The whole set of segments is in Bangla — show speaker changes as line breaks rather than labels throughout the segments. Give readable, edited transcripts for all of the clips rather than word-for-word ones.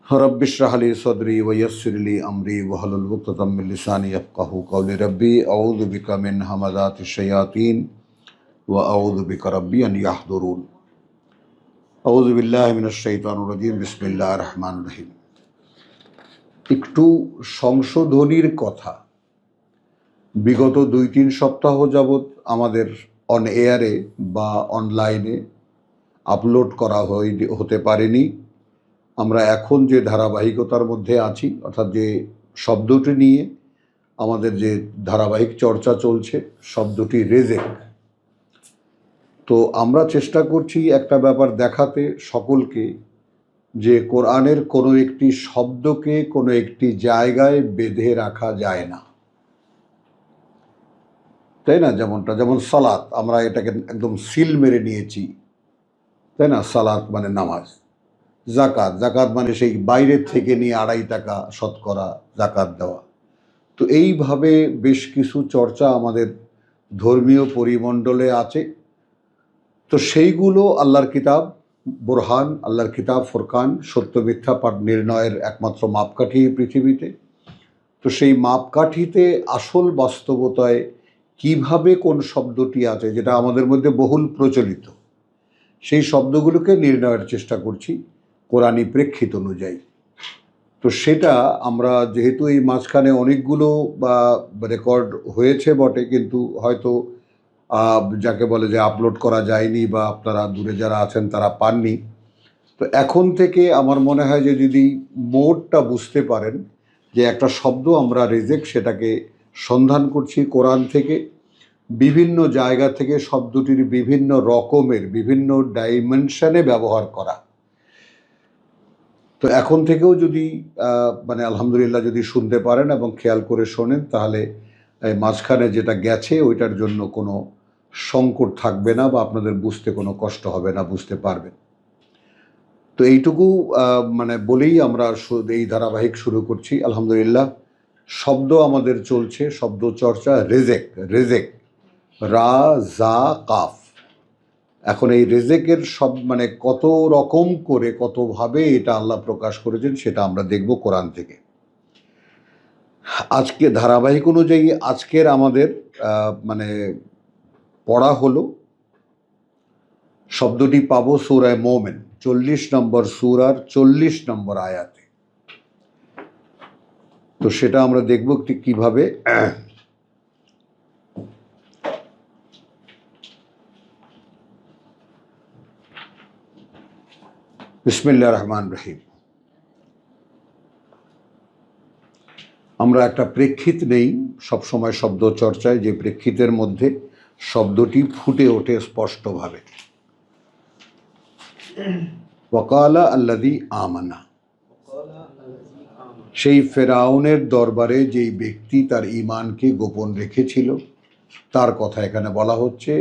रब्बि इश्रह ली सदरी व यस्सिर ली अमरी वहलुल उक़दतम मिन लिसानी यफ़क़हू क़ौली रब्बी अऊज़ु बिका मिन हमाज़ातिश शयातीन व अऊज़ु बिका रब्बी अन यहदुरून। अऊज़ु बिल्लाहि मिनश शैतानिर रजीम। बिस्मिल्लाहिर रहमानिर रहीम। একটু সংশোধনীর কথা। বিগত ২-৩ সপ্তাহ যাবৎ আমাদের অন এয়ারে বা অনলাইনে আপলোড করা হতে পারেনি। আমরা এখন যে ধারাবাহিকতার মধ্যে আছি, অর্থাৎ যে শব্দটি নিয়ে আমাদের যে ধারাবাহিক চর্চা চলছে, শব্দটি রেজেক। তো আমরা চেষ্টা করছি একটা ব্যাপার দেখাতে সকলকে, যে কোরআনের কোনো একটি শব্দকে কোনো একটি জায়গায় বেঁধে রাখা যায় না, তাই না? যেমন সালাত, আমরা এটাকে একদম সিল মেরে নিয়েছি, তাই না? সালাত মানে নামাজ। জাকাত মানে সেই বাইরের থেকে নিয়ে 2.5 টাকা শতকরা জাকাত দেওয়া। তো এইভাবে বেশ কিছু চর্চা আমাদের ধর্মীয় পরিমণ্ডলে আছে। তো সেইগুলো আল্লাহর কিতাব বোরহান, আল্লাহর কিতাব ফুরকান, সত্য মিথ্যা পাঠ নির্ণয়ের একমাত্র মাপকাঠি পৃথিবীতে। তো সেই মাপকাঠিতে আসল বাস্তবতায় কিভাবে কোন শব্দটি আছে যেটা আমাদের মধ্যে বহুল প্রচলিত, সেই শব্দগুলোকে নির্ণয়ের চেষ্টা করছি কোরআনী প্রেক্ষিত অনুযায়ী। তো সেটা আমরা যেহেতু এই মাঝখানে অনেকগুলো রেকর্ড হয়েছে বটে, কিন্তু হয়তো যাকে বলে যে আপলোড করা যায়নি বা আপনারা দূরে যারা আছেন তারা পাননি। তো এখন থেকে আমার মনে হয় যে যদি মোডটা বুঝতে পারেন যে একটা শব্দ আমরা রেজেক, সেটাকে সন্ধান করছি কোরআন থেকে, বিভিন্ন জায়গা থেকে শব্দটির বিভিন্ন রকমের বিভিন্ন ডাইমেনশনে ব্যবহার করা। তো এখন থেকেও যদি আলহামদুলিল্লাহ যদি শুনতে পারেন এবং খেয়াল করে শোনেন, তাহলে মাঝখানে যেটা গেছে ওইটার জন্য কোনো সংকট থাকবে না বা আপনাদের বুঝতে কোনো কষ্ট হবে না, বুঝতে পারবেন। তো এইটুকু বলেই আমরা এই ধারাবাহিক শুরু করছি। আলহামদুলিল্লাহ, শব্দ আমাদের চলছে, শব্দ চর্চা। রেজেক রা জা কাফ। এখন এই রেজেকের কত রকম করে কতভাবে এটা আল্লাহ প্রকাশ করেছেন সেটা আমরা দেখব কোরআন থেকে। আজকে ধারাবাহিক অনুযায়ী আজকের আমাদের পড়া হলো, শব্দটি পাবো সূরা মুমিন 40 নম্বর সূরার 40 নম্বর আয়াতে। তো সেটা আমরা দেখব কিভাবে। বিসমিল্লাহির রহমানির রহিম। আমরা একটা প্রেক্ষিত নেই সবসময় শব্দ চর্চায়, যে প্রেক্ষিতের মধ্যে শব্দটি ফুটে ওঠে স্পষ্টভাবে। ওয়াকালা আল্লাযী আমানা, সেই ফেরাউনের দরবারে যেই ব্যক্তি তার ঈমানকে গোপন রেখেছিল তার কথা এখানে বলা হচ্ছে।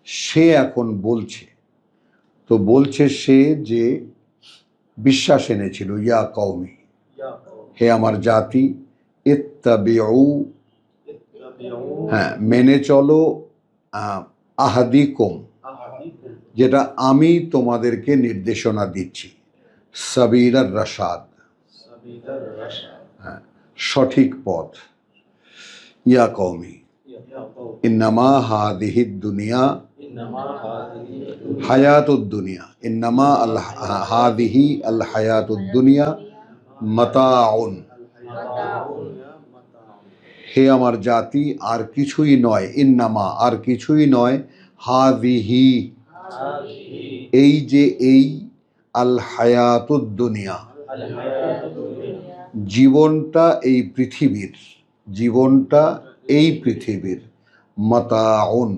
সে এখন বলছে, তো বলছে সে যে বিশ্বাস এনেছিল, ইয়া কওমি, হে আমার জাতি, ইত্তাবিউ, হ্যাঁ মেনে চলো, আহাদিকুম, যেটা আমি তোমাদেরকে নির্দেশনা দিচ্ছি, সাবিলার রাশাদ, হ্যাঁ সঠিক পথ। ইয়া কওমি ইন্নামা হাদিহিদ দুনিয়া হায়াতুদ দুনিয়া, ইন্নামা হাদিহি আল হায়াতুদ দুনিয়া মাতাউন। হে আমার জাতি, আর কিছুই নয়, ইন্নামা আর কিছুই নয়, হাদিহি এই যে এই, আল হায়াতুদ দুনিয়া জীবনটা এই পৃথিবীর, জীবনটা এই পৃথিবীর, মাতাউন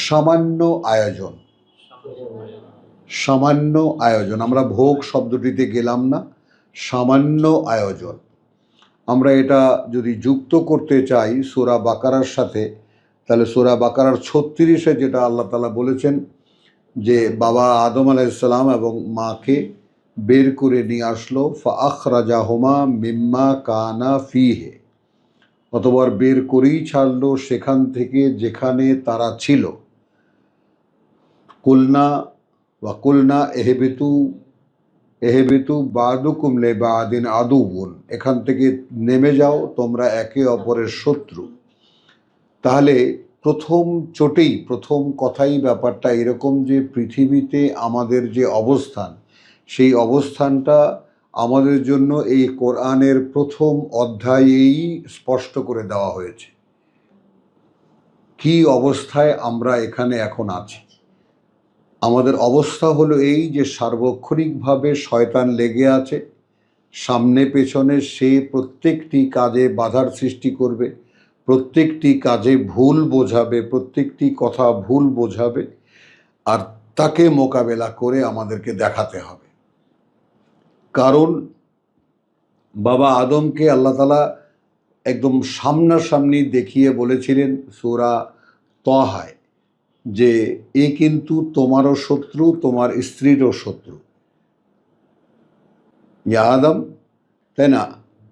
সামান্য আয়োজন, সামান্য আয়োজন। আমরা ভোগ শব্দটিতে গেলাম না, সামান্য আয়োজন। আমরা এটা যদি যুক্ত করতে চাই সূরা বাকারার সাথে, তাহলে সূরা বাকারার 36-এ যেটা আল্লাহ তাআলা বলেছেন যে বাবা আদম আলাইহিস সালাম এবং মাকে বের করে নিয়ে আসলো, ফাআখরাজাহুমা মিম্মা কানা ফীহি, অতঃপর বের করেই ছাড়লো সেখান থেকে যেখানে তারা ছিল। কুলনা ওয়া কুলনা এহবিতু, এহেবিতু বাদুকুম লে বাদিন আদুবুন, এখান থেকে নেমে যাও, তোমরা একে অপরের শত্রু। তাহলে প্রথম চোটেই প্রথম কথাই ব্যাপারটা এরকম যে পৃথিবীতে আমাদের যে অবস্থান, সেই অবস্থানটা আমাদের জন্য এই কোরআনের প্রথম অধ্যায়েই স্পষ্ট করে দেওয়া হয়েছে। কি অবস্থায় আমরা এখানে এখন আছি? আমাদের অবস্থা হলো এই যে সার্বক্ষণিকভাবে শয়তান লেগে আছে, সামনে পেছনে সে প্রত্যেকটি কাজে বাধার সৃষ্টি করবে, প্রত্যেকটি কাজে ভুল বোঝাবে, প্রত্যেকটি কথা ভুল বোঝাবে, আর তাকে মোকাবেলা করে আমাদেরকে দেখাতে হবে। কারণ বাবা আদমকে আল্লাহ তাআলা একদম সামনাসামনি দেখিয়ে বলেছিলেন সূরা তাহায় যে এ কিন্তু তোমারও শত্রু, তোমার স্ত্রীরও শত্রু। ইয়া আদম, তাই না,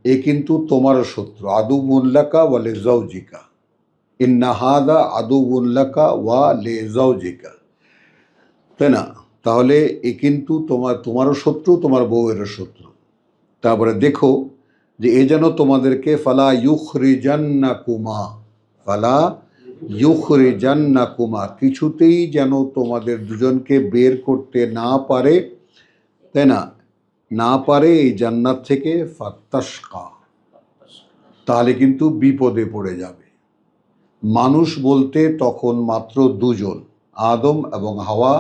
এ কিন্তু তোমারও শত্রু, আদুউন লাকা ওয়া লিজাওজিকা, ইন্না হাদা আদুউন লাকা ওয়া লিজাওজিকা, তাই না? তাহলে এ কিন্তু তোমারও শত্রু, তোমার বউয়েরও শত্রু। তারপরে দেখো যে এ যেন তোমাদেরকে ফালা ইউখরিজান্নাকুমা, ফালা ইউখরিজান্নাকুমা, কিছুতেই যেন তোমাদের দুজনকে বের করতে না পারে, তাই না, না পারে এই জান্নাত থেকে, ফাত্তাশকা, তাহলে কিন্তু বিপদে পড়ে যাবে। মানুষ বলতে তখন মাত্র দুজন, আদম এবং হাওয়া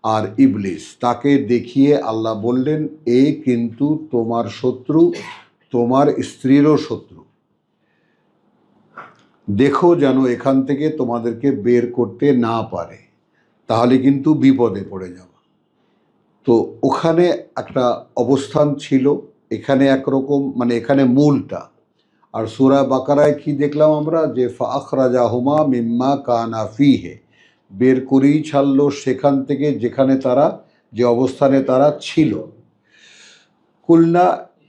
আর ইবলিস। তাকে দেখিয়ে আল্লাহ বললেন এ কিন্তু তোমার শত্রু, তোমার স্ত্রীরও শত্রু, দেখো যেন এখান থেকে তোমাদেরকে বের করতে না পারে, তাহলে কিন্তু বিপদে পড়ে যাবে। তো ওখানে একটা অবস্থান ছিল, এখানে একরকম, মানে এখানে মূলটা। আর সূরা বাকারায় কি দেখলাম আমরা, যে ফাখরাজাহুমা মিম্মা কানা ফিহে, বের করেই ছাড়লো সেখান থেকে যেখানে তারা, যে অবস্থানে তারা ছিল। কুলনা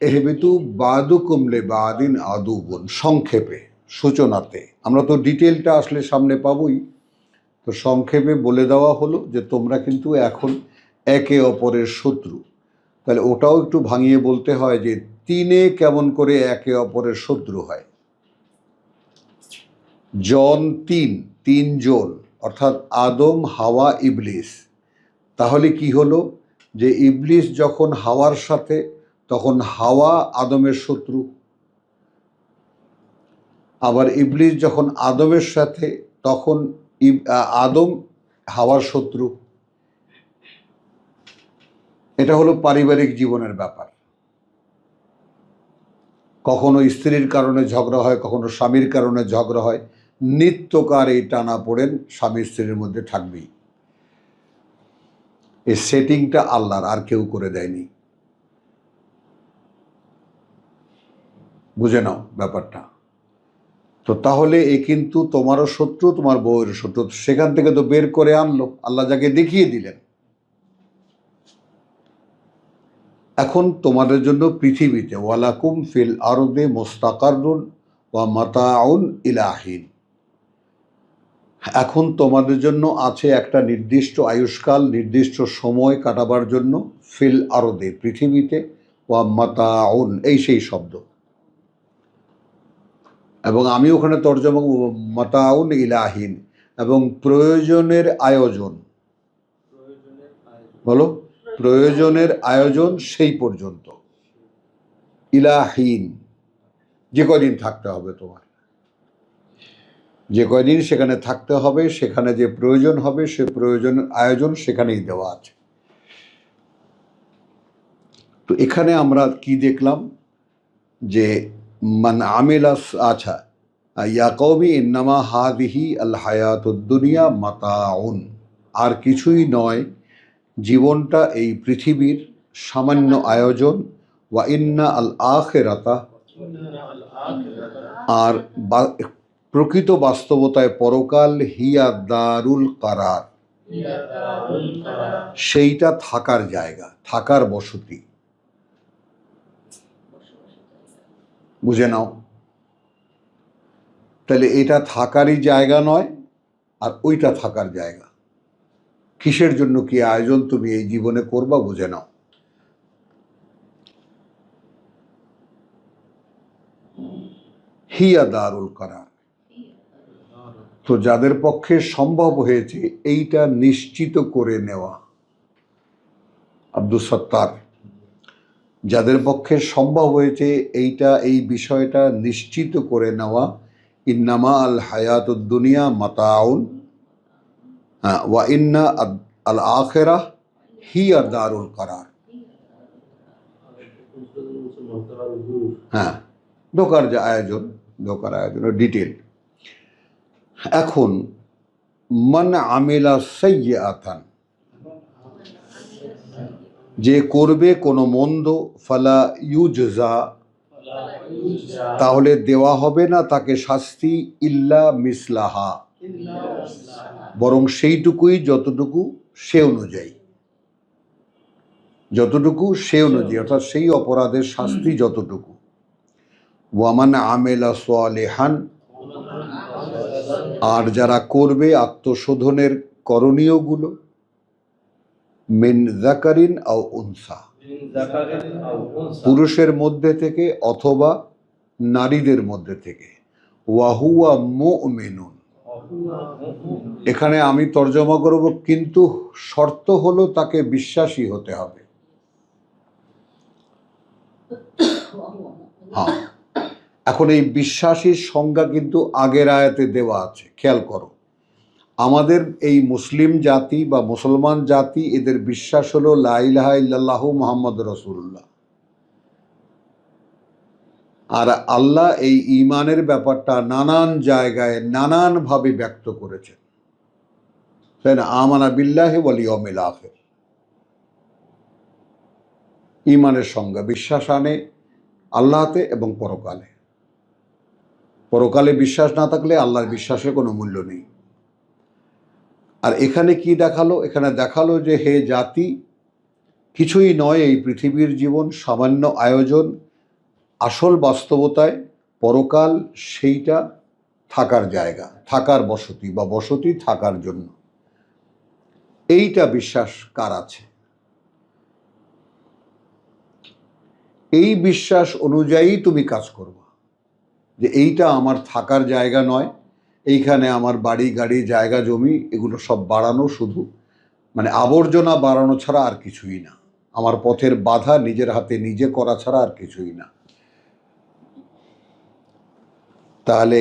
এহবিতু বাদুকুম লি বাদিন আদুবুন, সংক্ষেপে সূচনাতে, আমরা তো ডিটেলটা আসলে সামনে পাবই, তো সংক্ষেপে বলে দেওয়া হলো যে তোমরা কিন্তু এখন একে অপরের শত্রু। তাহলে ওটাও একটু ভাঙিয়ে বলতে হয় যে তিনে কেমন করে একে অপরের শত্রু হয়। জন তিনজন, অর্থাৎ আদম, হাওয়া, ইবলিস। তাহলে কি হলো যে ইবলিস যখন হাওয়ার সাথে, তখন হাওয়া আদমের শত্রু, আবার ইবলিস যখন আদমের সাথে, তখন আদম হাওয়ার শত্রু। এটা হলো পারিবারিক জীবনের ব্যাপার। কখনো স্ত্রীর কারণে ঝগড়া হয়, কখনো স্বামীর কারণে ঝগড়া হয়, নিত্যকার এই টানা পড়েন স্বামী স্ত্রীর মধ্যে থাকবেই। এই সেটিংটা আল্লাহর, আর কেউ করে দেয়নি। বুঝে নাও ব্যাপারটা। তো তাহলে এ কিন্তু তোমারও শত্রু, তোমার বউয়ের শত্রু, সেখান থেকে তো বের করে আনলো আল্লাহ, যাকে দেখিয়ে দিলেন। এখন তোমাদের জন্য পৃথিবীতে ওয়ালাকুম ফিল আরদে মুস্তাকাররুন ওয়া মাতাউন ইলাহিন, এখন তোমাদের জন্য আছে একটা নির্দিষ্ট আয়ুষ্কাল, নির্দিষ্ট সময় কাটাবার জন্য, ফিল আরদে পৃথিবীতে, ওয়া মাতাউন এই সেই শব্দ, এবং আমি ওখানে তর্জমা মাতাউন ইলাহিন, এবং প্রয়োজনের আয়োজন, বলো প্রয়োজনের আয়োজন সেই পর্যন্ত, ইলাহিন, যে কয়দিন থাকতে হবে তোমার, যে কয়দিন সেখানে থাকতে হবে, সেখানে যে প্রয়োজন হবে সে প্রয়োজনের আয়োজন সেখানেই দেওয়া আছে। তো এখানে আমরা কি দেখলাম যে মান আমিলাস, আচ্ছা, ইয়া কওমি ইন্নামা হাদিহি আল হায়াতুদ দুনিয়া মাতাউন, আর কিছুই নয়, জীবনটা এই পৃথিবীর সামান্য আয়োজন, ওয়া ইন্না আল আখিরাতা, আর প্রকৃত বাস্তবতায় পরকাল, হিয়া দারুল কারার, সেইটা থাকার জায়গা, থাকার বসতি। বুঝে নাও, তাহলে এটা থাকারই জায়গা নয়, আর ওইটা থাকার জায়গা। কিসের জন্য কি আয়োজন তুমি এই জীবনে করবা, বুঝে নাও। হিয়া দারুল কারার। তো যাদের পক্ষে সম্ভব হয়েছে এইটা নিশ্চিত করে নেওয়া, আব্দুল সত্তার, যাদের পক্ষে সম্ভব হয়েছে এই বিষয়টা নিশ্চিত করে নেওয়া, ইন্নামা আল হায়াতুদ দুনিয়া মাতাউন ওয়া ইন্না আল আখিরাহ হিয়া দারুল কারার। হ্যাঁ, ঢোকার যে আয়োজন, ঢোকার আয়োজনের ডিটেল। এখন মান আমিলা সাইয়্যাতান, যে করবে কোনো মন্দ, ফালা ইউজজা, তাহলে দেওয়া হবে না তাকে শাস্তি, ইল্লা মিসলাহা, বরং সেইটুকুই যতটুকু সে অনুযায়ী, অর্থাৎ সেই অপরাধের শাস্তি যতটুকু। ওয়ামান আমেলা সালিহান, আর যারা করবে আত্মশোধনের করণীয়গুলো, মিন যাকারিন আও উনসা, পুরুষের মধ্যে থেকে অথবা নারীদের মধ্যে থেকে, ওয়াহুয়া মুমিনুন, এখানে আমি তর্জমা করব, কিন্তু শর্ত হলো তাকে বিশ্বাসী হতে হবে। হ্যাঁ, এখন এই বিশ্বাসীর সংজ্ঞা কিন্তু আগের আয়াতে দেওয়া আছে, খেয়াল করো। আমাদের এই মুসলিম জাতি বা মুসলমান জাতি, এদের বিশ্বাস হলো লা ইলাহা ইল্লাল্লাহু মুহাম্মাদুর রাসূলুল্লাহ। আর আল্লাহ এই ঈমানের ব্যাপারটা নানান জায়গায় নানানভাবে ব্যক্ত করেছেন, তাই না? আমানা বিল্লাহি ওয়াল ইয়াউমিল আখির, ঈমানের সংজ্ঞা বিশ্বাস আনে আল্লাহতে এবং পরকালে। পরকালে বিশ্বাস না থাকলে আল্লাহর বিশ্বাসের কোনো মূল্য নেই। আর এখানে কি দেখালো? এখানে দেখালো যে হে জাতি, কিছুই নয় এই পৃথিবীর জীবন, সামান্য আয়োজন। আসল বাস্তবতায় পরকাল সেইটা থাকার জায়গা, থাকার বসতি বা বসতি থাকার জন্য। এইটা বিশ্বাস কার আছে? এই বিশ্বাস অনুযায়ী তুমি কাজ করবা, যে এইটা আমার থাকার জায়গা নয়, এইখানে আমার বাড়ি গাড়ি জায়গা জমি এগুলো সব বাড়ানো, শুধু মানে আবর্জনা বাড়ানো ছাড়া আর কিছুই না। আমার পথের বাধা নিজের হাতে নিজে করা ছাড়া আর কিছুই না। তাহলে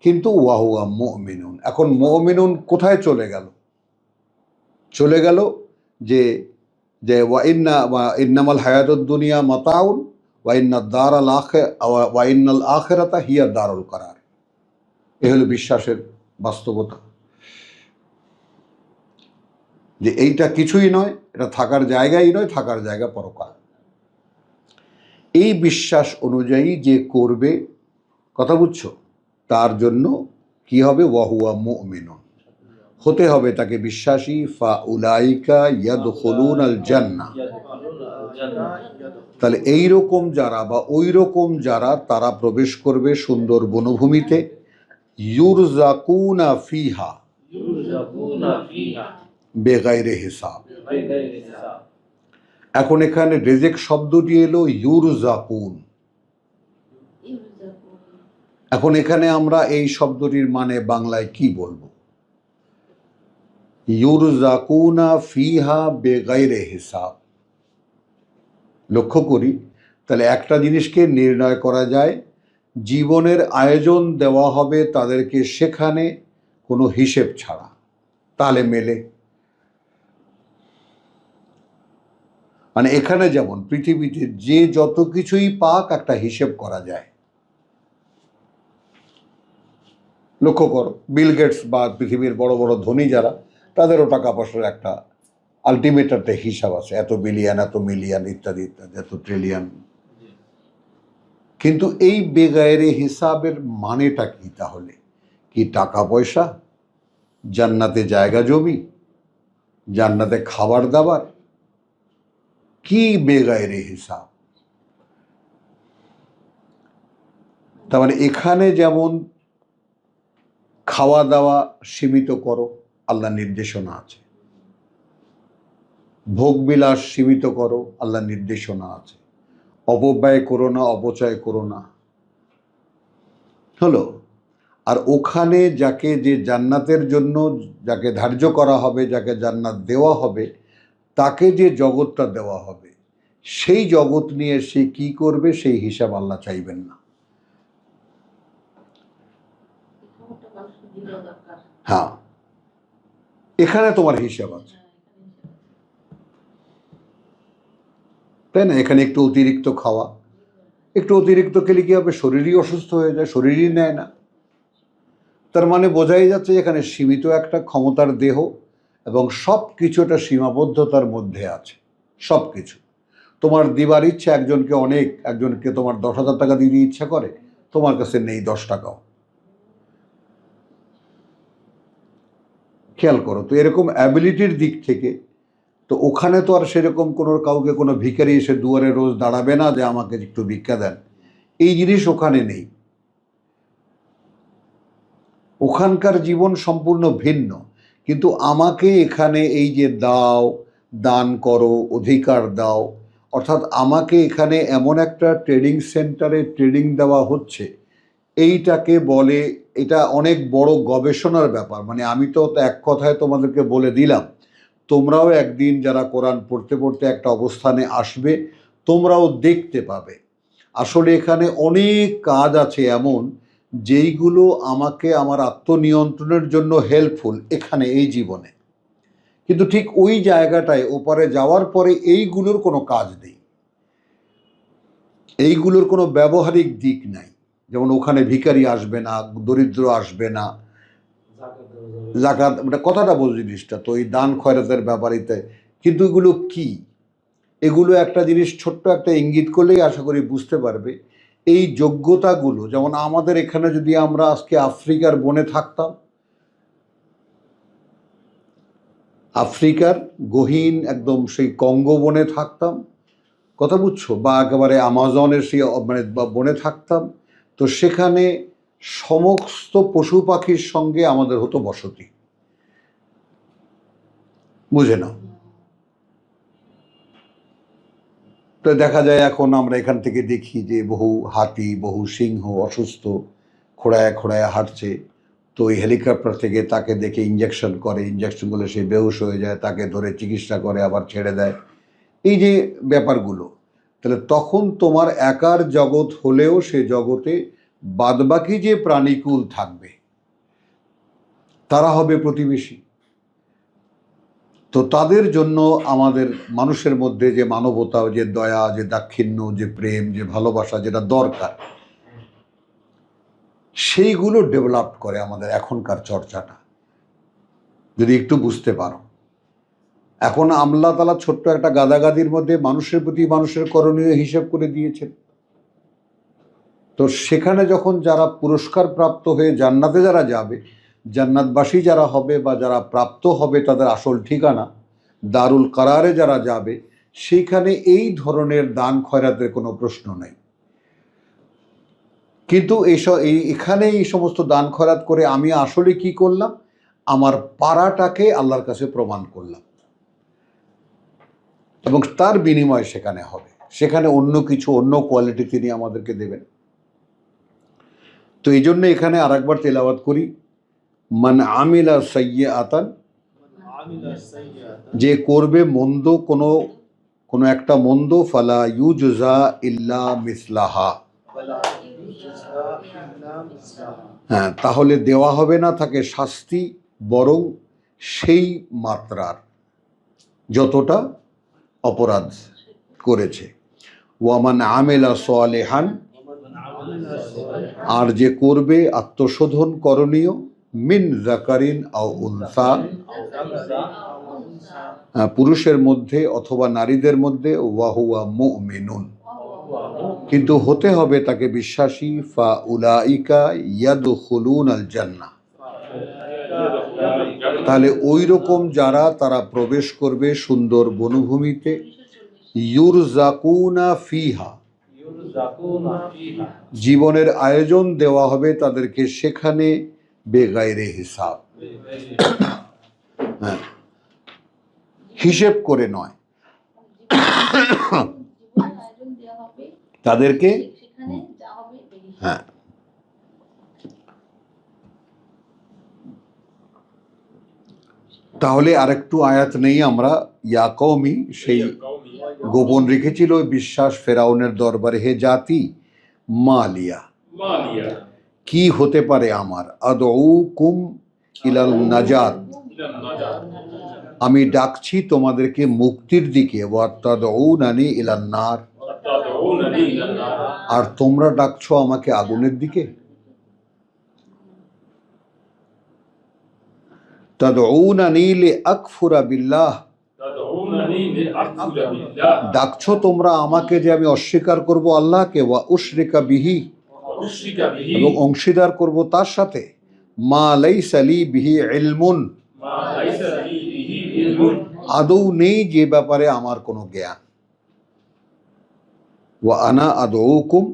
কিন্তু ওয়াহুয়া মুমিনুন, এখন মুমিনুন কোথায় চলে গেল? চলে গেল যে যে ইন্নামাল হায়াতুদ দুনিয়া মাতাউন ওয়া ইন্নাল আখিরাতা হিয়া দারুল কারার। এ হলো বিশ্বাসের বাস্তবতা, যে এইটা কিছুই নয়, এটা থাকার জায়গাই নয়, থাকার জায়গা পরকাল। এই বিশ্বাস অনুযায়ী যে করবে, কথা বুঝছো, তার জন্য কি হবে? ওয়াহুয়া মুমিনুন, হতে হবে তাকে বিশ্বাসী। ফা উলাইকা ইয়াদখুলুনাল জান্নাহ, তাহলে এইরকম যারা বা ওই রকম যারা, তারা প্রবেশ করবে সুন্দর বনভূমিতে। ইউরজাকুনা ফিহা বেগাইরে হিসাব। এখন এখানে রেজেক শব্দটি এলো ইউরজাকুন। এখন এখানে আমরা এই শব্দটির মানে বাংলায় কি বলবো? ইউরজাকুনা ফিহা বেগাইরে হিসাব। লক্ষ্য করি, তাহলে একটা জিনিসকে নির্ণয় করা যায়, জীবনের আয়োজন দেওয়া হবে তাদেরকে সেখানে কোনো হিসেব ছাড়া, তাহলে মেলে। মানে এখানে যেমন পৃথিবীতে যে যত কিছুই পাক, একটা হিসেব করা যায়। লক্ষ্য করো, বিল গেটস বা পৃথিবীর বড় বড় ধনী যারা, তাদেরও টাকা পয়সার একটা আলটিমেট একটা হিসাব আছে, এত বিলিয়ন, এত মিলিয়ন, ইত্যাদি ইত্যাদি, এত ট্রিলিয়ন। কিন্তু এই বেগায়েরে হিসাবের মানেটা কি তাহলে? কি টাকা পয়সা, জান্নাতে জায়গা জমি, জান্নাতে খাবার দাবার, কি বেগায়েরে হিসাব? তার মানে এখানে যেমন খাওয়া দাওয়া সীমিত করো, আল্লাহ নির্দেশনা আছে। ভোগবিলাস সীমিত করো, আল্লাহ নির্দেশনা আছে। অপব্যয় করো না, অপচয় করো না। হলো। আর ওখানে যাকে যে জান্নাতের জন্য যাকে ধার্য করা হবে, যাকে জান্নাত দেওয়া হবে, তাকে যে জগৎটা দেওয়া হবে, সেই জগৎ নিয়ে সে কি করবে সেই হিসাব আল্লাহ চাইবেন না। হ্যাঁ, এখানে তোমার হিসাব আছে, তাই না? এখানে একটু অতিরিক্ত খাওয়া, একটু অতিরিক্ত খেলে কি হবে, শরীরই অসুস্থ হয়ে যায়, শরীরই নেয় না। তার মানে বোঝাই যাচ্ছে এখানে সীমিত একটা ক্ষমতার দেহ এবং সব কিছু একটা সীমাবদ্ধতার মধ্যে আছে। সব কিছু তোমার দিবার ইচ্ছা, একজনকে তোমার 10,000 টাকা দিয়ে ইচ্ছা করে, তোমার কাছে নেই 10 টাকাও। খেয়াল করো তো, এরকম অ্যাবিলিটির দিক থেকে তো ওখানে তো আর সেরকম কাউকে কোনো ভিখারি এসে দুয়ারে রোজ দাঁড়াবে না যে আমাকে একটু ভিক্ষা দেন, এই জিনিস ওখানে নেই। ওখানকার জীবন সম্পূর্ণ ভিন্ন। কিন্তু আমাকে এখানে এই যে দাও, দান করো, অধিকার দাও, অর্থাৎ আমাকে এখানে এমন একটা ট্রেডিং সেন্টারে ট্রেডিং দেওয়া হচ্ছে, এইটাকে বলে, এটা অনেক বড় গবেষণার ব্যাপার। মানে আমি তো এক কথায় তোমাদেরকে বলে দিলাম, তোমরাও একদিন যারা কোরআন পড়তে পড়তে একটা অবস্থানে আসবে, তোমরাও দেখতে পাবে আসলে এখানে অনেক কাজ আছে এমন যেইগুলো আমাকে আমার আত্মনিয়ন্ত্রণের জন্য হেল্পফুল এখানে এই জীবনে। কিন্তু ঠিক ওই জায়গাটায় ওপারে যাওয়ার পরে এইগুলোর কোনো কাজ নেই, এইগুলোর কোনো ব্যবহারিক দিক নাই। যেমন ওখানে ভিখারি আসবে না, দরিদ্র আসবে না, জাকাত, মানে কথাটা বল জিনিসটা তো, এই দান খয়রাতের ব্যাপারিতে। কিন্তু এগুলো কি, এগুলো একটা জিনিস ছোট্ট একটা ইঙ্গিত করলেই আশা করি বুঝতে পারবে। এই যোগ্যতাগুলো, যেমন আমাদের এখানে যদি আমরা আজকে আফ্রিকার বনে থাকতাম, আফ্রিকার গহীন একদম সেই কঙ্গো বনে থাকতাম, কথা বুঝছো, বা একেবারে আমাজনের সেই মানে বনে থাকতাম, তো সেখানে সমস্ত পশু পাখির সঙ্গে আমাদের হতো বসতি, বুঝে নাও। তো দেখা যায় এখন আমরা এখান থেকে দেখি যে বহু হাতি, বহু সিংহ অসুস্থ খোঁড়ায় খোঁড়ায় হাঁটছে, তো ওই হেলিকপ্টার থেকে তাকে দেখে ইঞ্জেকশন করে, ইঞ্জেকশন করলে সে বেহুশ হয়ে যায়, তাকে ধরে চিকিৎসা করে আবার ছেড়ে দেয়, এই যে ব্যাপারগুলো। তাহলে তখন তোমার একার জগৎ হলেও সে জগতে বাদবাকি যে প্রাণীকুল থাকবে তারা হবে প্রতিবেশী। তো তাদের জন্য আমাদের মানুষের মধ্যে যে মানবতা, যে দয়া, যে দাক্ষিণ্য, যে প্রেম, যে ভালোবাসা যেটা দরকার, সেইগুলো ডেভেলপ করে আমাদের এখনকার চর্চাটা, যদি একটু বুঝতে পারো। এখন আল্লাহ তাআলা ছোট্ট একটা গাদাগাদির মধ্যে মানুষের প্রতি মানুষের করণীয় হিসেব করে দিয়েছেন। তো সেখানে যখন যারা পুরস্কার প্রাপ্ত হয়ে জান্নাতে যারা যাবে, জান্নাতবাসী যারা হবে বা যারা প্রাপ্ত হবে তাদের আসল ঠিকানা দারুল কারারে যারা যাবে, সেইখানে এই ধরনের দান খয়রাতের কোনো প্রশ্ন নেই। কিন্তু এখানে এই সমস্ত দান খয়রাত করে আমি আসলে কি করলাম, আমার পাড়াটাকে আল্লাহর কাছে প্রমাণ করলাম, এবং তার বিনিময় সেখানে হবে, সেখানে অন্য কিছু, অন্য কোয়ালিটি তিনি আমাদেরকে দেবেন। তো এই জন্য এখানে আর একবার তেলাওয়াত করি, মান আমিলা সাইয়্যাতান, যে করবে মন্দ, কোনো একটা মন্দ, ফালা ইউজজা ইল্লা মিসলাহা, হ্যাঁ, তাহলে দেওয়া হবে না তাকে শাস্তি, বরং সেই মাত্রার যতটা অপরাধ করেছে। ওয়ামান আমেলা সালেহান, আর যে করবে আত্মশোধন করণীয়, মিন যাকারিন আও উনসা, পুরুষের মধ্যে অথবা নারীদের মধ্যে, ওয়াহুয়া মুমিনুন, কিন্তু হতে হবে তাকে বিশ্বাসী, ফা উলাইকা ইয়াদখুলুনাল জান্নাহ, তাহলে ওই রকম যারা, তারা প্রবেশ করবে সুন্দর বনভূমিতে, ইউরজাকুনা ফিহা, জীবনের আয়োজন দেওয়া হবে তাদেরকে সেখানে, বেগাইরে হিসাব, হ্যাঁ, হিসেব করে নয়, তাদেরকে, হ্যাঁ, তাহলে আরেকটু আয়াত নেই আমরা, ইয়া কওমি, সেই গোপন রেখেছিল ওই বিশ্বাস ফেরাউনের দরবারে, হে জাতি, মালিয়া, কি হতে পারে আমার, আদউকুম ইলাল নাজাত, আমি ডাকছি তোমাদেরকে মুক্তির দিকে, ওয়া তাদউনানি ইলান নার, আর তোমরা ডাকছো আমাকে আগুনের দিকে। তাদউনানি লিআকফুরা বিল্লাহ, ডাকছো তোমরা আমাকে যে আমি অস্বীকার করব আল্লাহকে, ওয়া উশরিকা বিহি, এবং অংশীদার করব তার সাথে, মা লাইসা লি বিহি ইলমুন, আদৌ নেই যে ব্যাপারে আমার কোনো জ্ঞান। ওয়া আনা আদউকুম,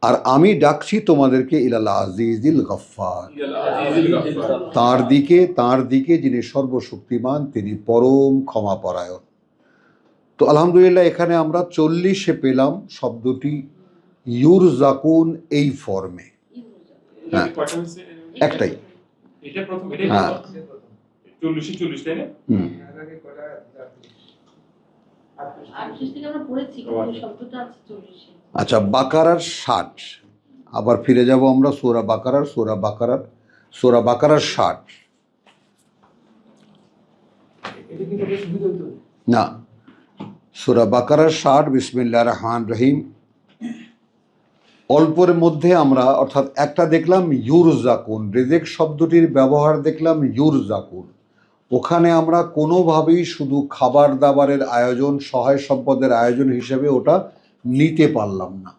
আর আমি ডাকছি তোমাদেরকে ইলাল আজিজিল গফফার, তার দিকে যিনি সর্বশক্তিমান, তিনি পরম ক্ষমাপরায়ণ। তো আলহামদুলিল্লাহ এখানে আমরা 40-এ পেলাম শব্দটি ইউরজাকুন এই ফর্মে। হ্যাঁ, একটাই, হ্যাঁ, আচ্ছা, বাকারার 60, আবার ফিরে যাব আমরা সূরা বাকারার 60 না, সূরা বাকারার 60, বিসমিল্লাহির রহমানির রহিম। অল্পের মধ্যে আমরা, অর্থাৎ একটা দেখলাম ইউরজাকুন, রিজিক শব্দটির ব্যবহার দেখলাম ইউরজাকুন, ওখানে আমরা কোনোভাবেই শুধু খাবার দাবারের আয়োজন, সহায় সম্পদের আয়োজন হিসেবে ওটা নিতে পারলাম না।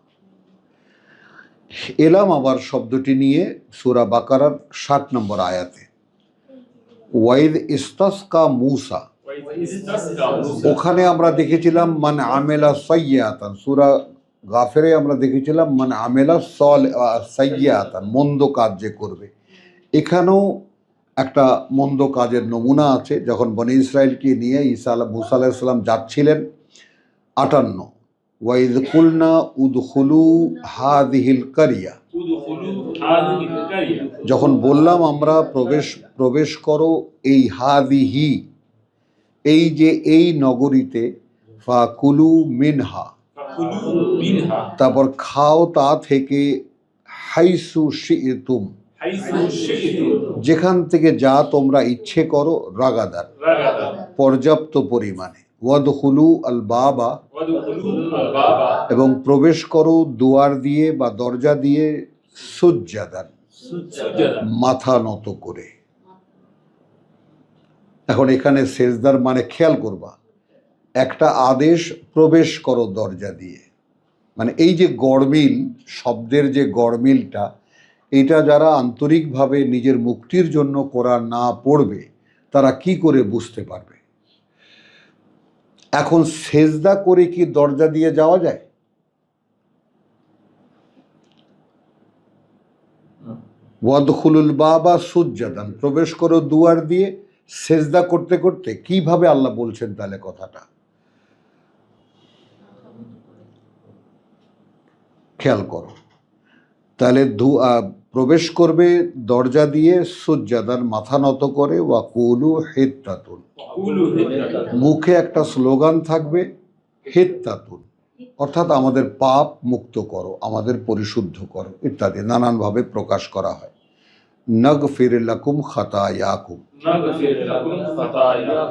এলাম আবার শব্দটি নিয়ে সূরা বাকারার 60 নম্বর আয়াতে, ওয়াইদ ইস্তাসকা মূসা, ওখানে আমরা দেখেছিলাম মান আমেলা সাইয়্যাতান, সূরা গাফিরে আমরা দেখেছিলাম মান আমেলা সাইয়্যাতান, মন্দ কাজ যে করবে। এখানেও একটা মন্দ কাজের নমুনা আছে। যখন বনি ইসরায়েলকে নিয়ে মুসা আলাইহিস সালাম যাচ্ছিলেন, 58, ওয়াইদ কুলনা উদখুলু হাযিহিল কারিয়া, যখন বললাম আমরা প্রবেশ করো এই হাযিহি, এই যে এই নগরীতে, ফাকুলু মিনহা, তারপর খাও তা থেকে, হাইসু শি'তুম, যেখান থেকে যা তোমরা ইচ্ছে করো, রাগাদার, পর্যাপ্ত পরিমাণে, ওয়াদখুলু আল বাবা, এবং প্রবেশ করো দুয়ার দিয়ে বা দরজা দিয়ে, সুজ্জাদান, মাথা নত করে। এখন এখানে সেজদার মানে খেয়াল করবা, একটা আদেশ, প্রবেশ করো দরজা দিয়ে, মানে এই যে গড়মিল, শব্দের যে গড়মিলটা, এটা যারা আন্তরিকভাবে নিজের মুক্তির জন্য কোরআন না পড়বে তারা কি করে বুঝতে পারবে? এখন সেজদা করে কি দরজা দিয়ে যাওয়া যায়? ওয়াদখুলুল বাবা সুজ্জাদান, প্রবেশ করো দুয়ার দিয়ে, সেজদা করতে করতে। কিভাবে আল্লাহ বলছেন তাহলে কথাটা? খেয়াল করো, তাহলে প্রবেশ করবে দরজা দিয়ে, সুজ্জাদান, মাথা নত করে, ওয়াকুলু হিত্তাতুন, মুখে একটা স্লোগান থাকবে, হিত্তাতুন, অর্থাৎ আমাদের পাপ মুক্ত করো, আমাদের পরিশুদ্ধ করো ইত্যাদি নানানভাবে প্রকাশ করা হয়। নাগফির লাকুম খাতায়াকুম,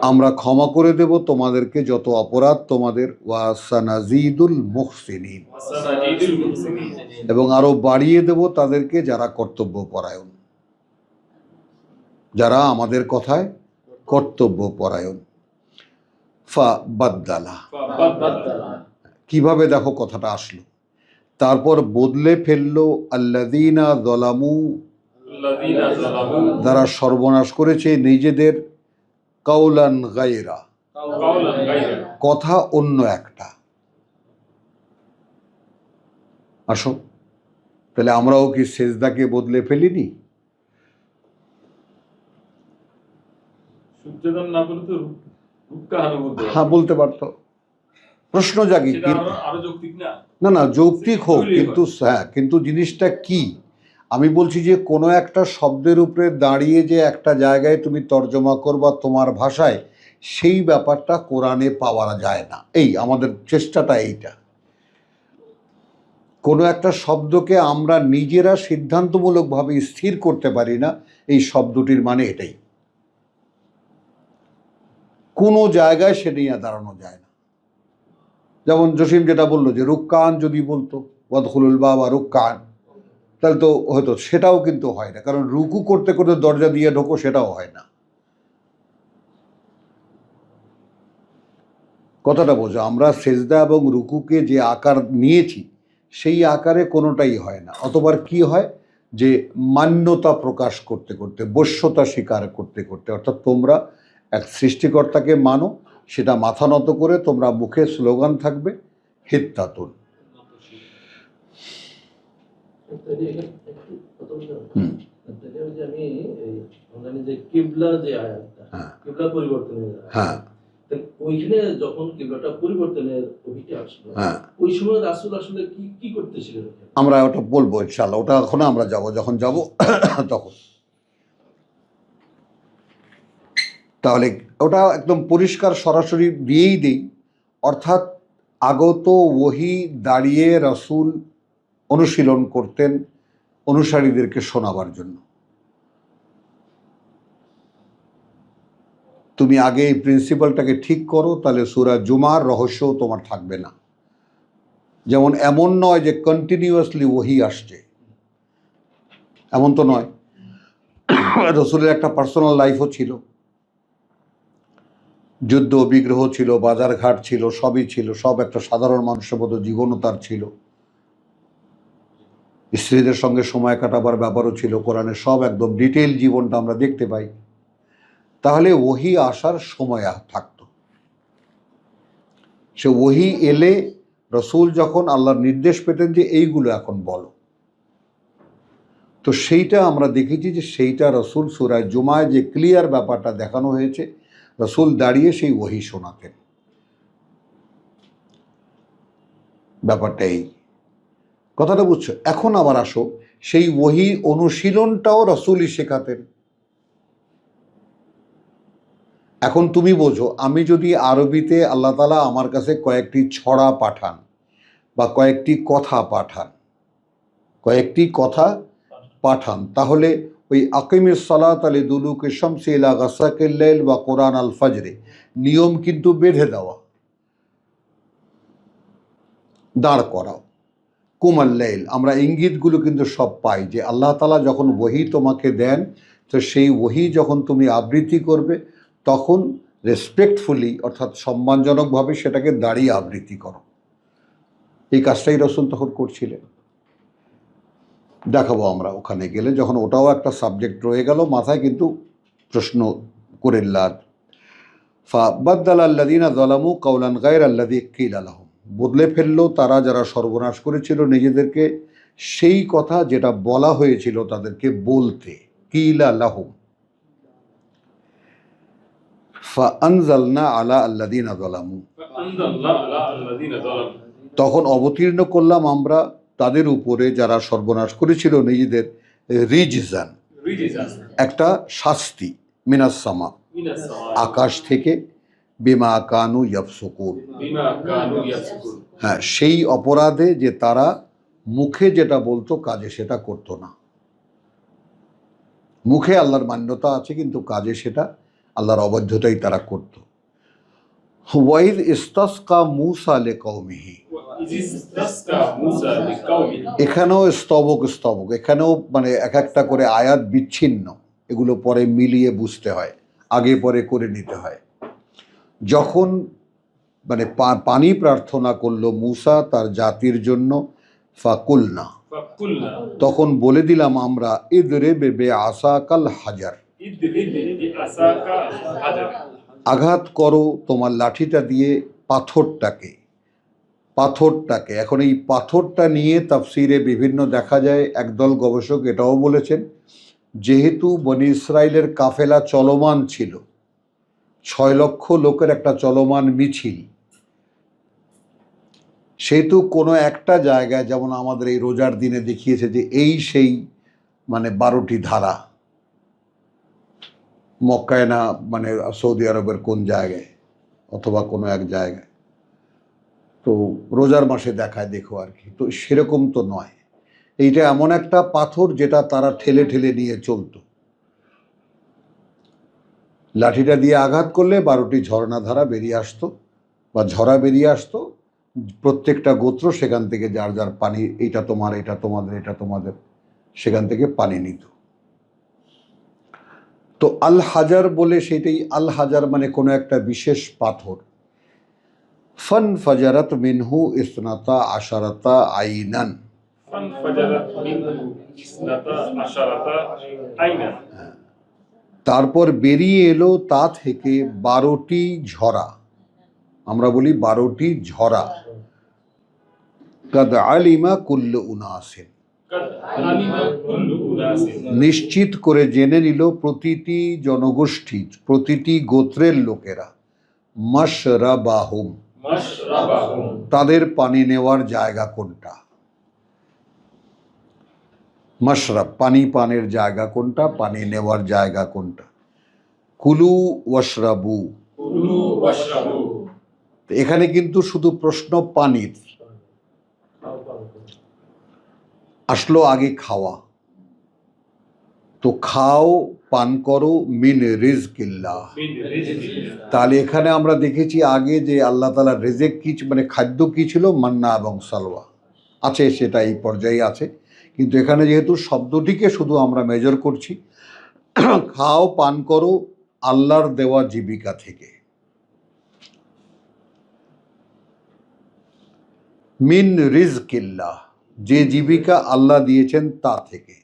আমরা ক্ষমা করে দেব তোমাদেরকে যত অপরাধ তোমাদের, ওয়া সানাজিদুল মুহসিনিন, এবং আরো বাড়িয়ে দেব তাদেরকে যারা কর্তব্যপরায়ণ, যারা আমাদের কথায় কর্তব্যপরায়ণ। ফা বাদ্দালা, কিভাবে দেখো কথাটা আসলো, তারপর বদলে ফেললো, আল্লাযীনা যালামু, যারা সর্বনাশ করেছে নিজেদের, কাওলান গায়রা, কথা অন্য একটা। আসো, তাহলে আমরাও কি সেজদাকে বদলে ফেলিনি? হ্যাঁ, বলতে পারতো। প্রশ্ন জাগি, না যৌক্তিক হোক, কিন্তু হ্যাঁ, কিন্তু জিনিসটা কি? আমি বলছি যে কোনো একটা শব্দের উপরে দাঁড়িয়ে যে একটা জায়গায় তুমি তর্জমা করবা তোমার ভাষায়, সেই ব্যাপারটা কোরআনে পাওয়া যায় না। এই আমাদের চেষ্টাটা এইটা, কোনো একটা শব্দকে আমরা নিজেরা সিদ্ধান্তমূলকভাবে স্থির করতে পারি না এই শব্দটির মানে এটাই, কোনো জায়গায় সে নিয়ে দাঁড়ানো যায় না। যেমন জসিম যেটা বললো যে রুক্কান যদি বলতো ওয়াদখুলুল বাবা রুক্কান, তাহলে তো হয়তো, সেটাও কিন্তু হয় না, কারণ রুকু করতে করতে দরজা দিয়ে ঢোকো, সেটাও হয় না। কথাটা বোঝো, আমরা সেজদা এবং রুকুকে যে আকার নিয়েছি সেই আকারে কোনোটাই হয় না। অতবার কি হয় যে মান্যতা প্রকাশ করতে করতে, বশ্যতা স্বীকার করতে করতে, অর্থাৎ তোমরা এক সৃষ্টিকর্তাকে মানো, সেটা মাথা নত করে তোমরা মুখে স্লোগান থাকবে হিত্তাতুন। হ্যাঁ,
ওইখানে যখন কিবলাটা পরিবর্তনের অভিজ্ঞতা আসলো, ওই সময় রাসূল আসলে কি করতেছিলেন?
আমরা ওটা বলবো ইনশাআল্লাহ, ওটা এখন আমরা যাব, যখন যাব তখন। তাহলে ওটা একদম পরিষ্কার সরাসরি দিয়েই দিই, অর্থাৎ আগত ওহী দাঁড়িয়ে রাসূল অনুশীলন করতেন অনুসারীদেরকে শোনাবার জন্য। তুমি আগে এই প্রিন্সিপালটাকে ঠিক করো, তাহলে সূরা জুমার রহস্য তোমার থাকবে না। যেমন এমন নয় যে কন্টিনিউয়াসলি ওহী আসছে, এমন তো নয়। রাসূলের একটা পার্সোনাল লাইফও ছিল, যুদ্ধ বিগ্রহ ছিল, বাজারঘাট ছিল, সবই ছিল, সব একটা সাধারণ মানুষের মতো জীবনও তার ছিল, স্ত্রীদের সঙ্গে সময় কাটাবার ব্যাপারও ছিল। কোরআনে সব একদম ডিটেইল জীবনটা আমরা দেখতে পাই। তাহলে ওহী আসার সময় থাকতো, সে ওহী এলে রাসূল যখন আল্লাহর নির্দেশ পেতেন যে এইগুলো এখন বলো, তো সেইটা আমরা দেখেছি যে সেইটা রাসূল সূরা জুমায় যে ক্লিয়ার ব্যাপারটা দেখানো হয়েছে, রাসূল দাঁড়িয়ে সেই ওহী শোনাতেন। ব্যাপারটা এই, কথাটা বুঝছো? এখন আবার আসো, সেই ওহী অনুশীলনটাও রাসূলই শেখাতেন। এখন তুমি বোঝো, আমি যদি আরবিতে আল্লাহ তাআলা আমার কাছে কয়েকটি ছড়া পাঠান বা কয়েকটি কথা পাঠান, তাহলে ওই আকিমিস সালাত লিদুলুকি শামসি ইলা গাসাকিল লাইল বা কোরআন আল ফাজরে নিয়ম কিন্তু বেঁধে দেওয়া, দাঁড় করাও, কুমাল লাইল, আমরা ইঙ্গিতগুলো কিন্তু সব পাই যে আল্লাহ তাআলা যখন ওহী তোমাকে দেন, তো সেই ওহী যখন তুমি আবৃত্তি করবে তখন রেসপেক্টফুলি, অর্থাৎ সম্মানজনকভাবে সেটাকে দাঁড়িয়ে আবৃত্তি করো। এই কাজটাই রাসূল তখন করছিলেন। দেখাবো আমরা ওখানে গেলে, যখন ওটাও একটা সাবজেক্ট রয়ে গেল মাথায়, কিন্তু প্রশ্ন করে ফাবাদ্দালা আল্লাযীনা যালামু কাওলান গায়রাল্লাযী কিলা লাহুম, বদলে ফেললো তারা যারা সর্বনাশ করেছিল নিজেদেরকে সেই কথা যেটা বলা হয়েছিল তাদেরকে বলতে। কিলা লাহুম ফাআনজালনা আলা আল্লাযীনা যালামু, তখন অবতীর্ণ করলাম আমরা তাদের উপরে যারা সর্বনাশ করেছিল নিজেদের, রিজজান, একটা শাস্তি, মিনাস সামা, আকাশ থেকে, বিমা কানু ইয়াফসুকুন, হ্যাঁ, সেই অপরাধে যে তারা মুখে যেটা বলতো কাজে সেটা করতো না। মুখে আল্লাহর মান্যতা আছে কিন্তু কাজে সেটা আল্লাহর অবাধ্যতাই তারা করত। ওয়াইদ ইস্তাসকা মূসা লিকওমিহি, এখানেও স্তবক, এখানেও মানে এক একটা করে আয়াত বিচ্ছিন্ন, এগুলো পরে মিলিয়ে বুঝতে হয়, আগে পরে করে নিতে হয়। যখন মানে পানি প্রার্থনা করলো মূসা তার জাতির জন্য, ফাকুলনা, তখন বলে দিলাম আমরা, ইদরিব বিআসাকাল হাজার, আঘাত করো তোমার লাঠিটা দিয়ে পাথরটাকে। এখন এই পাথরটা নিয়ে তাফসিরে বিভিন্ন দেখা যায়, একদল গবেষক এটাও বলেছেন যেহেতু বনি ইসরাইলের কাফেলা চলমান ছিল, 6 লক্ষ লোকের একটা চলমান মিছিল, সেহেতু কোনো একটা জায়গায়, যেমন আমাদের এই রোজার দিনে দেখিয়েছে যে এই সেই মানে 12টি ধারা, মক্কায় না মানে সৌদি আরবের কোন জায়গায় অথবা কোনো এক জায়গায়, তো রোজার মাসে দেখায় দেখো আর কি। তো সেরকম তো নয়, এইটা এমন একটা পাথর যেটা তারা ঠেলে ঠেলে নিয়ে চলতো। লাঠিটা দিয়ে আঘাত করলে 12টি ঝর্ণাধারা বেরিয়ে আসতো বা ঝরা বেরিয়ে আসতো। প্রত্যেকটা গোত্র সেখান থেকে যার যার পানি, এটা তোমার, এটা তোমাদের, এটা তোমাদের, সেখান থেকে পানি নিত। তো আল হাজার বলে, সেটাই আল হাজার মানে কোনো একটা বিশেষ পাথর। ফান ফাজারাত মিনহু ইসনাতা আশারাতা আইনান,
فانفجرت منه اثنتا عشرة عينا।
তারপর বেরিয়ে এলো তা থেকে 12টি ঝরা, আমরা বলি 12টি ঝরা। কাদ আলিমা কুল্লু উনাসিন,
قد علم كل أناس
নিশ্চিত করে জেনে নিল প্রতিটি জনগোষ্ঠী, প্রতিটি গোত্রের লোকেরা, মাশরাবাহুম,
مشربهم
তাদের পানি নেওয়ার জায়গা কোনটা। মাশরাব পানি পানের জায়গা কোনটা, পানি নেওয়ার জায়গা কোনটা। কুলু ওয়াশরাবু,
كلوا واشربوا।
তো এখানে কিন্তু শুধু প্রশ্ন পানির, আসলো আগে খাওয়া। তো খাও, পান করো, মিন রিজকিল্লাহ।
من رزق الله।
তাহলে এখানে আমরা দেখেছি আগে যে আল্লাহ তাআলার রিজেক কি, মানে খাদ্য কি ছিল, মান্না এবং সালওয়া আছে, সেটা এই পর্যায়ে আছে। কিন্তু এখানে যেহেতু শব্দটিকে শুধু আমরা মেজর করছি, খাও পান করো আল্লাহর দেওয়া জীবিকা থেকে। মিন রিজকিল্লাহ, যে জীবিকা আল্লাহ দিয়েছেন তা থেকে।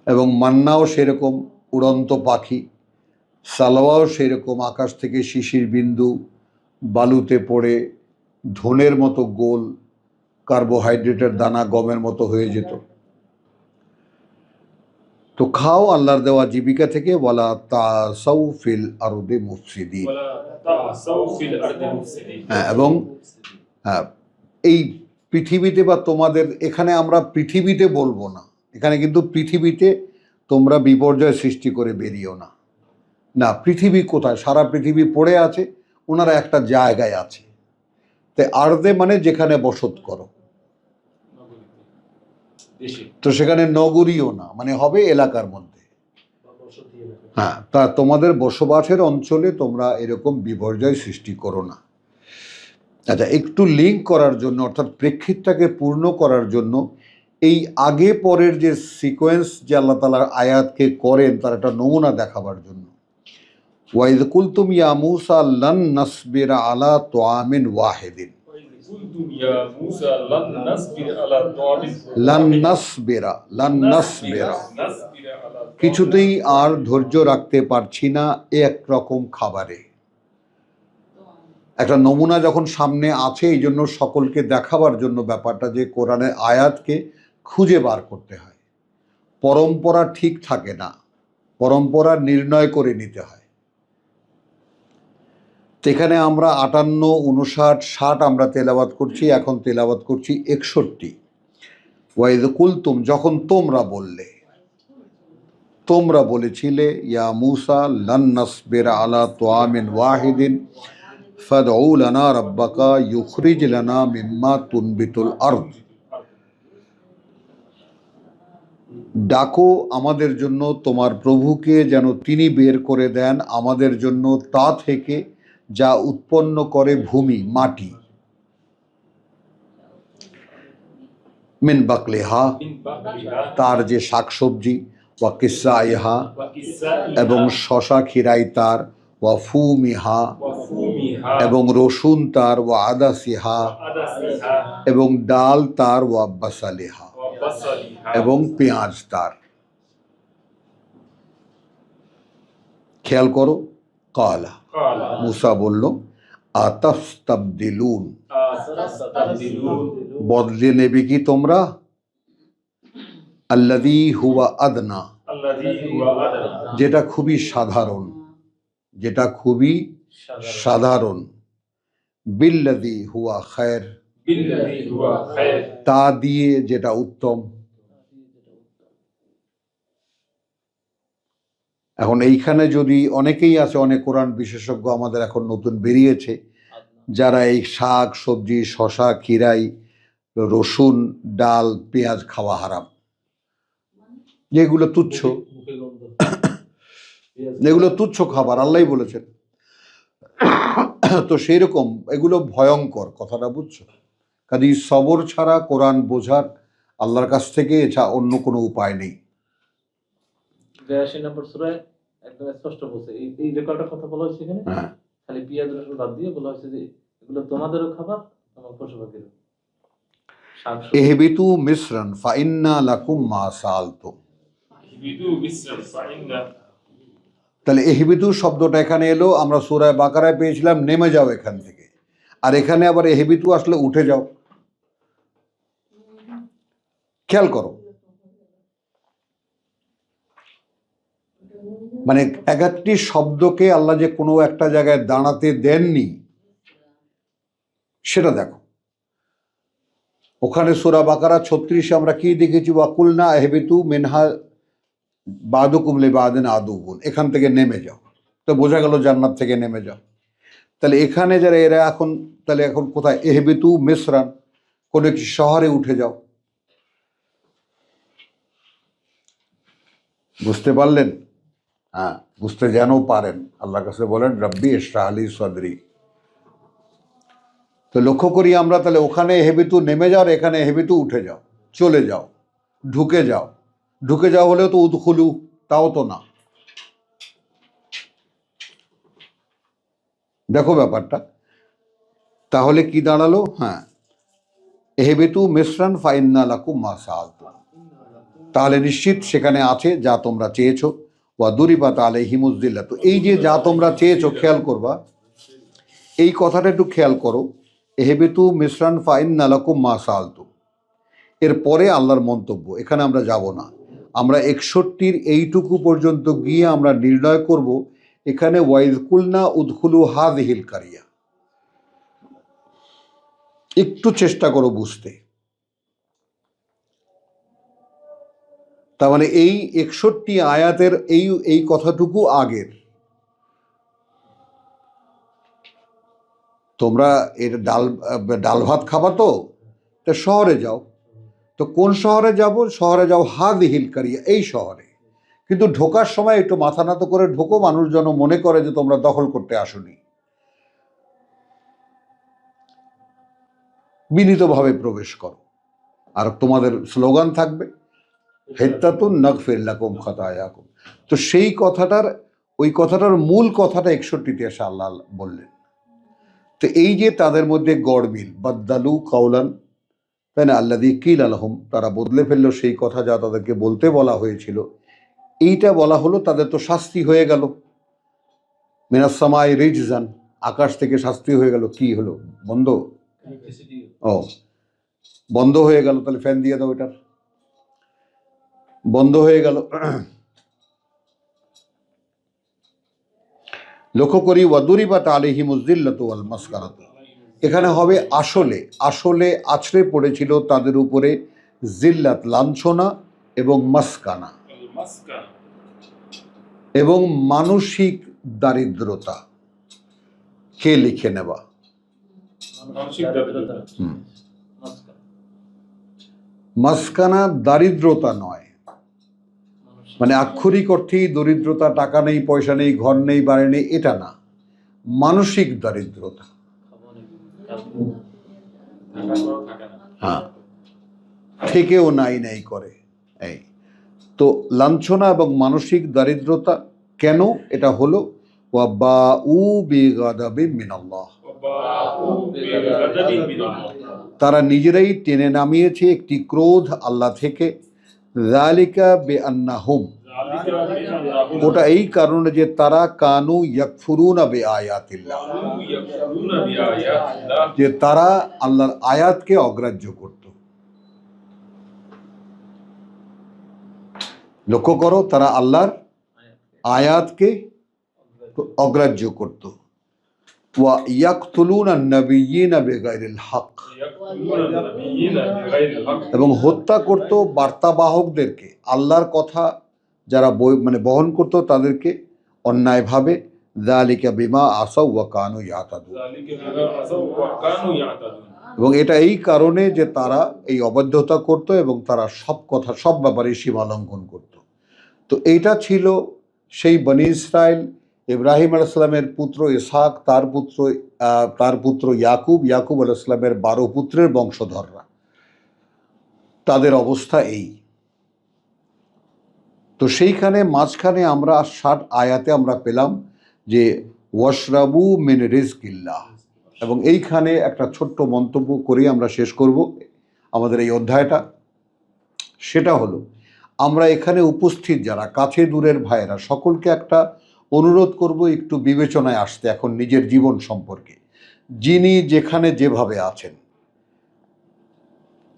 এবং মান্নাও সেরকম উড়ন্ত পাখি, সালোয়াও সেরকম আকাশ থেকে শিশির বিন্দু বালুতে পড়ে ধনের মতো গোল, কার্বোহাইড্রেটের দানা গমের মতো হয়ে যেত। তো খাও আল্লাহর দেওয়া জীবিকা থেকে। ওয়ালা তাসাউ ফিল আরদি মুফসিদিন,
ولا تعثوا في الأرض مفسدين।
এবং এই পৃথিবীতে বা তোমাদের, এখানে আমরা পৃথিবীতে বলবো না, এখানে কিন্তু পৃথিবীতে তোমরা বিপর্যয় সৃষ্টি করে বেরিও না। না, পৃথিবী কোথায়, সারা পৃথিবী পড়ে আছে, ওনারা একটা জায়গায় আছে। তাই আরদে মানে যেখানে বসত করো,
দেশে।
তো সেখানে নগরীও না, মানে হবে এলাকার মধ্যে। হ্যাঁ, তা তোমাদের বসবাসের অঞ্চলে তোমরা এরকম বিপর্যয় সৃষ্টি করো না। আচ্ছা, একটু লিঙ্ক করার জন্য, অর্থাৎ প্রেক্ষিতটাকে পূর্ণ করার জন্য, এই আগে পরের যে সিকোয়েন্স যে আল্লাহ তাআলার আয়াতকে করেন, তার একটা নমুনা দেখাবার জন্য। ওয়াইদ কুলতুম ইয়া মূসা লান নাসবিরা আলা তুআমিন ওয়াহিদিন,
قلتم يا موسى لن نصبر على طعام
লান নাসবিরা, লান নাসবিরা,
نصبر على طعام
কিছুতেই আর ধৈর্য রাখতে পারছি না একরকম খাবারে। একটা নমুনা যখন সামনে আছে, এই জন্য সকলকে দেখাবার জন্য ব্যাপারটা, যে কোরআনের আয়াতকে খুঁজে বার করতে হয়। পরম্পরা ঠিক থাকে না, পরম্পরা নির্ণয় করে নিতে হয়। এখানে আমরা 58, 59, 60 আমরা তেলাওয়াত করছি, এখন তেলাওয়াত করছি 61। ওয়াইদ কুলতুম, যখন তোমরা বললে, তোমরা বলেছিলে, ইয়া মূসা লান নাসবিরা আলা তুআমিন ওয়াহিদিন ফাদউ লানা রাব্বাকা ইউখরিজ লানা মিম্মা তুনবিতুল আরদ, ডাকো আমাদের জন্য তোমার প্রভুকে, যেন তিনি বের করে দেন আমাদের জন্য তা থেকে যা উৎপন্ন করে ভূমি, মাটি। মিন বাকলিহা,
من بقلها
তার যে শাকসবজি, ওয়া কিসাইহা,
وكسائها
এবং শশা খিরাই তার, ওয়া ফুমিহা,
وفومها
এবং রসুন তার, ওয়া আদাসিহা,
وعدسها
এবং ডাল তার, ওয়া বাসালিহা,
وبصلها
এবং পেঁয়াজ তার। খেয়াল করো, কালা,
قال
মুসা বলল, আতাস্তাবদিলুন,
أتستبدلون
বদলে নেবে কি তোমরা, আল্লাযী হুয়া আদনা,
الذي هو أدنى
যেটা খুবই সাধারণ, যেটা খুবই সাধারণ, বিল্লাযী হুয়া খায়র,
بالذي هو خير
তা দিয়ে যেটা উত্তম। এখন এইখানে যদি অনেকেই আছে, অনেক কোরআন বিশেষজ্ঞ আমাদের এখন নতুন বেরিয়েছে, যারা এই শাক সবজি শশা খিরাই রসুন ডাল পেঁয়াজ খাওয়া হারাম, যেগুলো তুচ্ছ,
মুখে গন্ধ
যেগুলো তুচ্ছ খাবার আল্লাহই বলেছেন। তো সেই রকম এগুলো ভয়ঙ্কর কথাটা, বুঝছো? কাজেই সবর ছাড়া কোরআন বোঝার আল্লাহর কাছ থেকে এছাড়া অন্য কোনো উপায় নেই।
82 নম্বর সূরায় একদম স্পষ্ট বলছে, এই রেকর্ডের কথা বলা হয়েছে এখানে,
হ্যাঁ,
খালি পেঁয়াজ রসুন বাদ দিয়ে বলা হয়েছে যে এগুলো তোমাদেরও খাবার, তোমার পশু পাখিরও। শাকসবজি
এহবিতু মিসরান ফাইন্না লাকুম মা সাআলতুম।
اهبطوا مصرا فإن
তাহলে এহবিতু শব্দটা এখানে এলো, আমরা সূরা বাকারায় পেয়েছিলাম নেমে যাও এখান থেকে, আর এখানে আবার এহবিতু আসলে উঠে যাও। খেয়াল করো, মানে এক একটি শব্দকে আল্লাহ যে কোনো একটা জায়গায় দাঁড়াতে দেননি সেটা দেখো। ওখানে সূরা বাকারা 36 আমরা কি দেখেছি, ওয়াকুলনা এহবিতু মিনহা বাদুকুম লিবাদিন আদুবুন, এখান থেকে নেমে যাও। তো বোঝা গেল জান্নাত থেকে নেমে যাও। তাহলে এখানে যারা এরা এখন, তাহলে এখন কোথায়? এহবিতু মিসরান, কোন একটি শহরে উঠে যাও। বুঝতে পারলেন? হ্যাঁ, বুঝতে যেন পারেন। আল্লাহর কাছে বলেন রব্বি ইশরাহ লি সাদরি। তো লক্ষ্য করি আমরা, তাহলে ওখানে এহবিতু নেমে যাও, আর এখানে এহবিতু উঠে যাও, চলে যাও, ঢুকে যাও। ঢুকে যাও হলেও তো উদখুলু, তাও তো না। দেখো ব্যাপারটা তাহলে কি দাঁড়ালো? হ্যাঁ, এহবিতু মিসরান ফাইন্না লাকুম মা সাআলতুম, তাহলে নিশ্চিত সেখানে আছে যা তোমরা চেয়েছো। ওয়া দুরিবাত আলাইহিমুজ যিল্লাহ, তো এই যে যা তোমরা চেয়েছো, খেয়াল করবা এই কথাটা, একটু খেয়াল করো। এহবিতু মিসরান ফাইন্না লাকুম মা সাআলতুম, এরপরে আল্লাহর মন্তব্য, এখানে আমরা যাব না। আমরা 61 এইটুকু পর্যন্ত গিয়ে আমরা নির্ণয় করব এখানে ওয়াইজ কুলনা উদখুলু হাযিহিল কারিয়া। একটু চেষ্টা করো বুঝতে। তার মানে এই 61 আয়াতের এই কথাটুকু আগের। তোমরা এর ডাল ভাত খাবা, তো শহরে যাও। তো কোন শহরে যাব? শহরে যাও হাযিহিল কারিয়া, এই শহরে। কিন্তু ঢোকার সময় একটু মাথা নত করে ঢোকো, মানুষ যেন মনে করে যে তোমরা দখল করতে আসোনি। বিনীতভাবে প্রবেশ করো। আর তোমাদের স্লোগান থাকবে হিত্তাতুন নাগফির লাকুম খাতায়াকুম। তো সেই কথাটার, ওই কথাটার মূল কথাটা 61তে এসে আল্লাহ বললেন। তো এই যে তাদের মধ্যে গড়মিল, বাদ্দালু কাওলান, তাই না, আল্লাযী কিলা লাহুম, তারা বদলে ফেললো সেই কথা যা তাদেরকে বলতে বলা হয়েছিল। এইটা বলা হলো, তাদের তো শাস্তি হয়ে গেল। মিনাস সামাই রিজজান, আকাশ থেকে শাস্তি হয়ে গেল। কি হলো? বন্ধ।
electricity
ও, বন্ধ হয়ে গেল। তাহলে ফ্যান দিয়ে দাও, এটার বন্ধ হয়ে গেল। লক্ষ্য করি ওয়াদুরিবাত আলাইহিমুজ যিল্লাতু ওয়াল মাসকানাতু, এখানে হবে আসলে আসলে আছড়ে পড়েছিল তাদের উপরে জিল্লাত, লাঞ্ছনা, এবং মাসকানা,
المسكن
এবং মানসিক দারিদ্রতা। কে লিখে নেবা?
মানসিক দারিদ্রতা। মাঝখানে
মাসকানা দারিদ্রতা নয়, মানে আক্ষরিক অর্থেই দরিদ্রতা, টাকা নেই পয়সা নেই ঘর নেই বাড়ি নেই, এটা না। মানসিক দারিদ্রতা।
খাবারে কাজ
থাকা করা থাকে না।
হ্যাঁ, থেকেও নাই নাই করে। এই তো লাঞ্ছনা এবং মানসিক দারিদ্রতা কেন এটা হলো? ওয়াবাউ বিগাদাবিন মিনাল্লাহ,
وباءوا بغضب من الله
তারা নিজেরাই টেনে নামিয়েছে একটি ক্রোধ আল্লাহ থেকে। যালিকা বিআন্নাহুম,
ذلك بأنهم
ওটা এই কারণে যে তারা কানু ইয়াকফুরুনা বিআয়াতিল্লাহ,
كانوا يكفرون بآيات الله
যে তারা আল্লাহর আয়াতকে অগ্রাহ্য করত। লক্ষ্য করো, তারা আল্লাহর আয়াতকে অগ্রাহ্য করত। ওয়া ইয়াকতুলুনা নবিয়্যিনা বিগাইরিল হক,
يقتلون النبيين بغير الحق
এবং হত্যা করত বার্তাবাহকদেরকে, আল্লাহর কথা যারা মানে বহন করতো তাদেরকে অন্যায়ভাবে যালিকা বিমা আসাউ ওয়া কানু ইয়াতাদুন।
ذلك بما عصوا وكانوا يعتدون।
এবং এটা এই কারণে যে তারা এই অবাধ্যতা করত এবং তারা সব ব্যাপারে সীমা লঙ্ঘন করত। তো এইটা ছিল সেই বনি ইসরায়েল, ইব্রাহিম আলাইহিস সালামের পুত্র ইসহাক, তার পুত্র ইয়াকুব আলাইহিস সালামের 12 পুত্রের বংশধররা, তাদের অবস্থা এই। তো সেইখানে মাঝখানে আমরা 60 আয়াতে আমরা পেলাম যে ওয়াশরাবু মিন রিজকিল্লাহ, এবং এইখানে একটা ছোট্ট মন্তব্য করে আমরা শেষ করব আমাদের এই অধ্যায়টা। সেটা হলো, আমরা এখানে উপস্থিত যারা কাছে দূরের ভাইয়েরা সকলকে একটা অনুরোধ করব একটু বিবেচনায় আসতে এখন নিজের জীবন সম্পর্কে। যিনি যেখানে যেভাবে আছেন,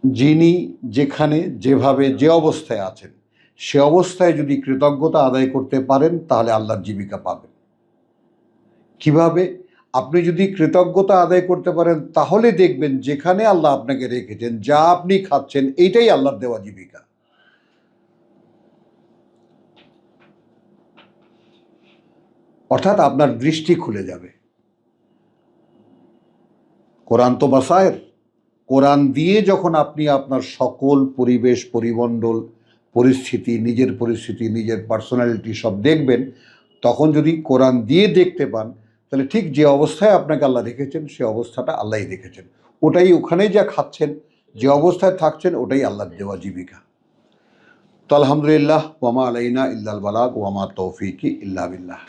যিনি যেখানে যেভাবে যে অবস্থায় আছেন, সে অবস্থায় যদি কৃতজ্ঞতা আদায় করতে পারেন তাহলে আল্লাহর জীবিকা পাবেন। কিভাবে? আপনি যদি কৃতজ্ঞতা আদায় করতে পারেন তাহলে দেখবেন যেখানে আল্লাহ আপনাকে রেখেছেন, যা আপনি খাচ্ছেন, এইটাই আল্লাহর দেওয়া জীবিকা। অর্থাৎ আপনার দৃষ্টি খুলে যাবে। কোরআন তো বাসায়ের, কোরআন দিয়ে যখন আপনি আপনার সকল পরিবেশ, পরিমণ্ডল, পরিস্থিতি, নিজের পার্সোনালিটি সব দেখবেন, তখন যদি কোরআন দিয়ে দেখতে পান তাহলে ঠিক যে অবস্থায় আপনাকে আল্লাহ রেখেছেন সে অবস্থাটা আল্লাহই রেখেছেন। ওখানেই যা খাচ্ছেন, যে অবস্থায় থাকছেন, ওটাই আল্লাহর দেওয়া জীবিকা। তো আলহামদুলিল্লাহ, ওয়ামা আলাইনা ইল্লাল বালাগ ওয়ামা তৌফিকি ইল্লা বিল্লাহ।